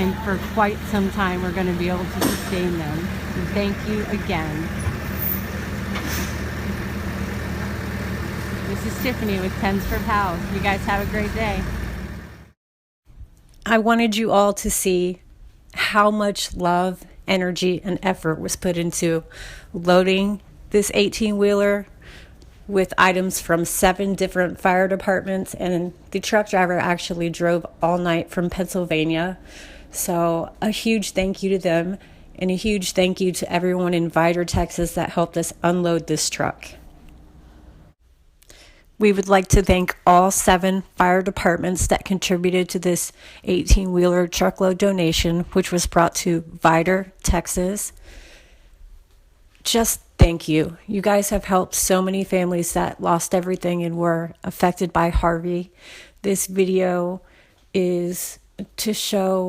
and for quite some time we're going to be able to sustain them. And thank you again. This is Tiffany with Pens for Pals. You guys have a great day. I wanted you all to see how much love, energy, and effort was put into loading this 18-wheeler with items from 7 different fire departments, and the truck driver actually drove all night from Pennsylvania. So a huge thank you to them, and a huge thank you to everyone in Vidor, Texas that helped us unload this truck. We would like to thank all 7 fire departments that contributed to this 18-wheeler truckload donation, which was brought to Vidor, Texas. Just thank you. You guys have helped so many families that lost everything and were affected by Harvey. This video is to show